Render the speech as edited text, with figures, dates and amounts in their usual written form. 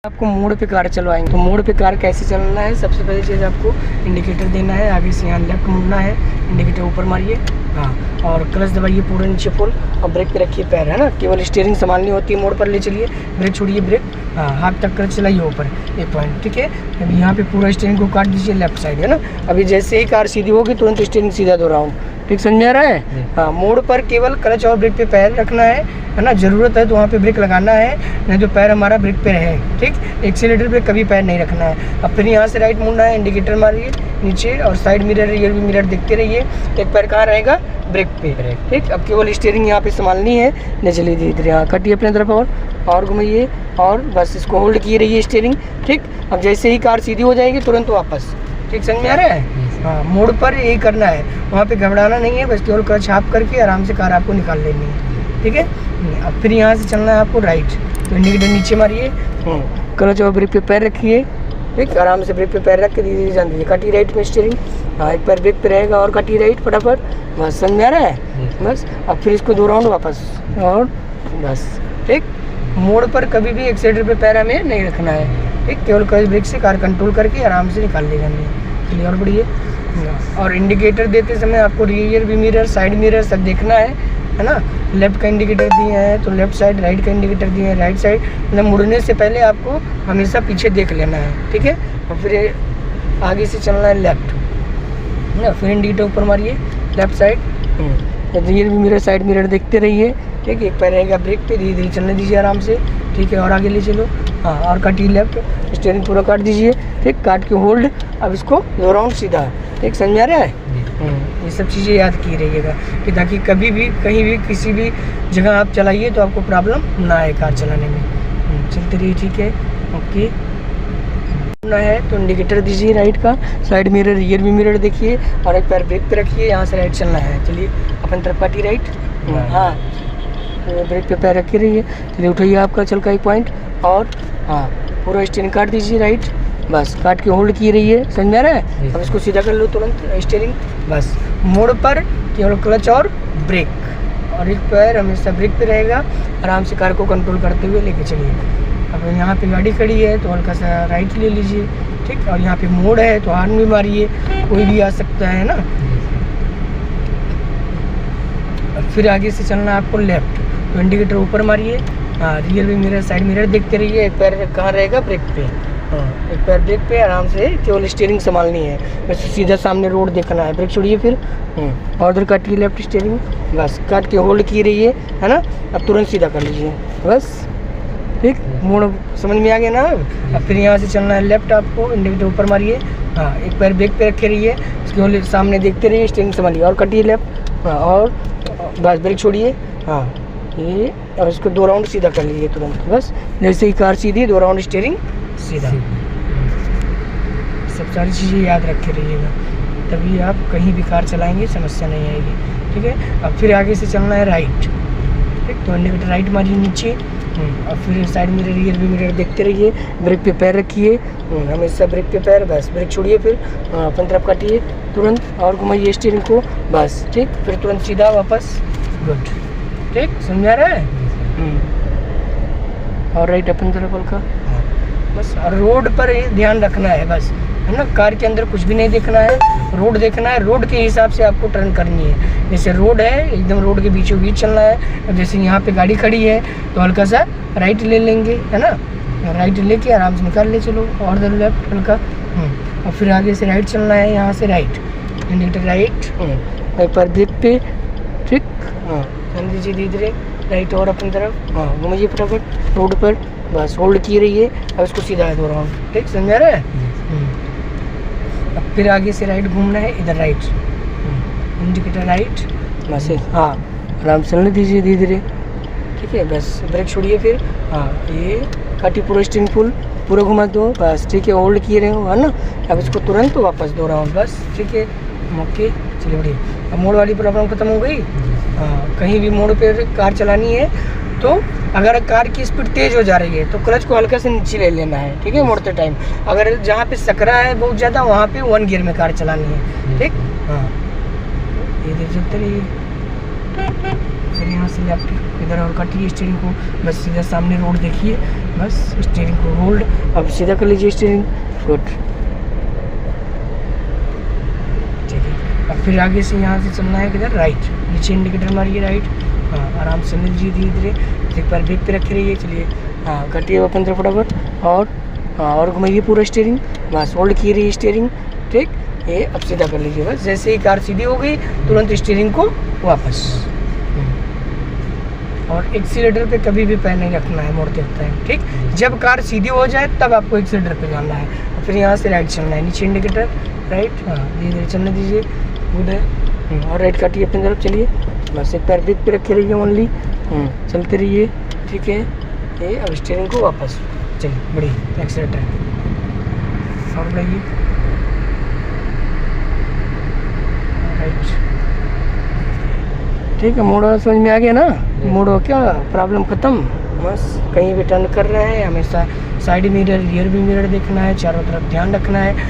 आपको मोड़ पे कार चलवाएंगे। तो मोड़ पे कार कैसे चलना है, सबसे पहली चीज़ आपको इंडिकेटर देना है। आगे से यहाँ लेफ्ट मुड़ना है, इंडिकेटर ऊपर मारिए, हाँ, और क्लच दबाइए पूरा नीचे फुल, और ब्रेक पे रखिए पैर, है ना। केवल स्टीयरिंग संभालनी होती है, मोड़ पर ले चलिए, ब्रेक छोड़िए, ब्रेक, हाँ, हाथ तक क्लच चलाइए ऊपर, एक पॉइंट, ठीक है। अभी यहाँ पे पूरा स्टीयरिंग को काट दीजिए लेफ्ट साइड, है ना। अभी जैसे ही कार सीधी होगी तुरंत स्टीयरिंग सीधा दो राउंड, ठीक समझ आ रहा है। हाँ, मोड़ पर केवल क्लच और ब्रेक पे पैर रखना है ना। ज़रूरत है तो वहाँ पे ब्रेक लगाना है, नहीं तो पैर हमारा ब्रेक पे रहे, ठीक। एक्सीलेटर पे कभी पैर नहीं रखना है। अब फिर यहाँ से राइट मुड़ना है, इंडिकेटर मारिए नीचे, और साइड मिरर रियर मिरर देखते रहिए। एक पैर कहाँ रहेगा, ब्रेक पे, ठीक। अब केवल स्टीयरिंग यहाँ पे संभालनी है, ले चलिए धीरे धीरे, हाँ, कटिए अपने तरफ और घुमाइए, और बस इसको होल्ड किए रहिए स्टीयरिंग, ठीक। अब जैसे ही कार सीधी हो जाएगी तुरंत वापस, ठीक समझ में आ रहा है। हाँ, मोड़ पर यही करना है, वहाँ पे घबराना नहीं है, बस केवल क्लच हाफ करके आराम से कार आपको निकाल लेनी है, ठीक है। अब फिर यहाँ से चलना है आपको राइट, तो इंडिकेटर नीचे मारिए, क्लच और ब्रेक पे पैर रखिए, ठीक, आराम से ब्रेक पे पैर रख के धीरे धीरे जान दीजिए, कटी राइट में स्टीयरिंग, हाँ, एक पैर ब्रेक पे रहेगा और कटी राइट फटाफट, बस समझ में आ रहा है। बस अब फिर इसको 2 राउंड वापस, और बस, ठीक। मोड़ पर कभी भी एक्सीलेटर पे पैर हमें नहीं रखना है, ठीक, केवल क्लच ब्रेक से कार कंट्रोल करके आराम से निकाल लेगा हमें। चलिए और बढ़िए। और इंडिकेटर देते समय आपको रियर भी मिरर, साइड मिरर सब देखना है ना। लेफ्ट का इंडिकेटर दिए हैं तो लेफ्ट साइड, राइट का इंडिकेटर दिए हैं राइट साइड, मतलब मुड़ने से पहले आपको हमेशा पीछे देख लेना है, ठीक है। और फिर आगे से चलना है लेफ्ट, है ना। फिर इंडिकेटर ऊपर मारिए लेफ्ट साइड, रियर भी मिरर, साइड मिरर देखते रहिए, ठीक है। एक पैर रहेगा ब्रेक पे, धीरे धीरे चलने दीजिए आराम से, ठीक है। और आगे ले चलो, हाँ, और काटिए लेफ्ट, स्टीयरिंग पूरा काट दीजिए, ठीक, काट के होल्ड। अब इसको 2 राउंड सीधा, ठीक समझ में आ रहा है। ये सब चीज़ें याद की रहिएगा कि ताकि कभी भी कहीं भी किसी भी जगह आप चलाइए तो आपको प्रॉब्लम ना आए कार चलाने में। चलते रहिए, ठीक है, ओके। ना है तो इंडिकेटर दीजिए राइट का, साइड मिरर, रियर भी मिरर देखिए, और एक पैर ब्रेक पे रखिए, यहाँ से राइट चलना है। चलिए अपन तरफ काटिए राइट, हाँ, ब्रेक पे पैर रखे रहिए। चलिए उठाइए आपका चल का 1 पॉइंट, और हाँ, पूरा स्टीयरिंग काट दीजिए राइट, बस काट के होल्ड किए रहिए, समझ में आ रहा है। अब इसको सीधा कर लो तुरंत स्टीयरिंग, बस। मोड़ पर केवल क्लच और ब्रेक, और एक पैर हमेशा ब्रेक पे रहेगा, आराम से कार को कंट्रोल करते हुए लेके चलिए। अब यहाँ पे गाड़ी खड़ी है तो हल्का सा राइट ले लीजिए, ठीक, और यहाँ पे मोड़ है तो हॉर्न भी मारिए, कोई भी आ सकता है ना। फिर आगे से चलना आपको लेफ्ट, तो इंडिकेटर ऊपर मारिए, हाँ, रियर भी मिरर, साइड मिरर देखते रहिए। एक पैर कहाँ रहेगा, ब्रेक पे, हाँ, एक पैर ब्रेक पे, आराम से केवल स्टीयरिंग संभालनी है, वैसे सीधा सामने रोड देखना है। ब्रेक छोड़िए फिर, और उधर काटिए लेफ्ट स्टीयरिंग, बस काट के होल्ड किए रहिए, है ना। अब तुरंत सीधा कर लीजिए, बस, ठीक। मोड़ समझ में आ गया ना। अब फिर यहाँ से चलना है लेफ्ट, आपको इंडिकेटर ऊपर मारिए, हाँ, एक पैर ब्रेक पे रखे रहिए, उसके सामने देखते रहिए, स्टीयरिंग संभालिए, और काटिए लेफ्ट, हाँ, और बस ब्रेक छोड़िए, हाँ, ये, और इसको 2 राउंड सीधा कर लीजिए तुरंत, बस। जैसे ही कार सीधी 2 राउंड स्टीयरिंग सीधा। सब सारी चीज़ें याद रखे रहिएगा, तभी आप कहीं भी कार चलाएंगे समस्या नहीं आएगी, ठीक है। अब फिर आगे से चलना है राइट, ठीक, तो इंडिकेटर राइट मारिए नीचे, और फिर साइड मिरर, रियर भी मिरर देखते रहिए, ब्रेक पे पैर रखिए, हमेशा ब्रेक पे पैर, बस ब्रेक छोड़िए फिर, अपन तरफ काटिए तुरंत, और घुमाइए स्टीयरिंग को, बस, ठीक। फिर तुरंत सीधा वापस, गुड, ठीक, समझा रहा है। और राइट अपन तरफ हल्का, बस। और रोड पर ध्यान रखना है, बस, है ना। कार के अंदर कुछ भी नहीं देखना है, रोड देखना है, रोड के हिसाब से आपको टर्न करनी है। जैसे रोड है एकदम रोड के बीचों बीच चलना है। अब जैसे यहाँ पे गाड़ी खड़ी है तो हल्का सा राइट ले लेंगे, है ना, राइट लेके आराम से निकाल ले चलो, और इधर लेफ्ट हल्का, और फिर आगे से राइट चलना है, यहाँ से राइट, इंडिकेटर राइट, एक बार ब्रेक पे, ठीक, हाँ, ध्यान दीजिए धीरे धीरे राइट, और अपनी तरफ, हाँ, घूमिए फटाफट रोड पर, बस होल्ड किए रहिए। अब इसको सीधा है 2 राउंड, ठीक, समझ रहा है। अब फिर आगे से राइट घूमना है, इधर राइट, इंडिकेटर राइट, बस, हाँ, आराम से चलने दीजिए धीरे धीरे, ठीक है, बस ब्रेक छोड़िए फिर, हाँ, ये काटी पूरा स्टीयरिंग फुल पूरा घुमा दो, बस, ठीक है, होल्ड किए रहे हो, है ना। अब इसको तुरंत वापस 2 राउंड, बस, ठीक है, ओके। चलिए बढ़िया। अब मोड़ वाली प्रॉब्लम खत्म हो गई। हाँ, कहीं भी मोड़ पे कार चलानी है तो अगर कार की स्पीड तेज़ हो जा रही है तो क्लच को हल्का से नीचे ले लेना है, ठीक है, मोड़ते टाइम। अगर जहाँ पे सकरा है बहुत ज़्यादा वहाँ पे 1 गियर में कार चलानी है, ठीक, हाँ, ये देख सकते रहिए। फिर यहाँ से लेफ्ट इधर और काटिए स्टीयरिंग को, बस सीधा सामने रोड देखिए, बस स्टीयरिंग को होल्ड, अब सीधा कर लीजिए स्टीयरिंग। गुड, ठीक है। अब फिर आगे से यहाँ से चलना है किधर, राइट, नीचे इंडिकेटर मारिए राइट। हाँ, आराम से चलने दीजिए धीरे धीरे, एक बार ब्रेक पे रखे रहिए। चलिए, हाँ कटिए अपन तरफ फटाफट, और हाँ और घुमाइए पूरा स्टीयरिंग, बस होल्ड किए रहिए स्टीयरिंग, ठीक। ये अब सीधा कर लीजिए, बस जैसे ही कार सीधी हो गई तुरंत स्टीयरिंग को वापस। और एक्सीलेटर पे कभी भी पैर नहीं रखना है मोड़ते टाइम, ठीक। जब कार सीधी हो जाए तब आपको एक्सीलेटर पे जाना है, फिर यहाँ से राइट चलना है, नीचे इंडिकेटर राइट, हाँ धीरे धीरे चलने दीजिए। गुड है, और राइट काटिए अपनी तरफ। चलिए, बस एक पैर ब्रेक पे रखे रहिए ओनली, चलते रहिए, ठीक है। ये अब स्टीयरिंग को वापस, चलिए बढ़िया, एक्सीलेटर और बढ़ाइए राइट, ठीक है। मोड़ समझ में आ गया ना, मोड़ो क्या, प्रॉब्लम ख़त्म। बस कहीं भी टर्न कर रहे हैं हमेशा साइड मिरर रियर भी मिरर देखना है, चारों तरफ ध्यान रखना है।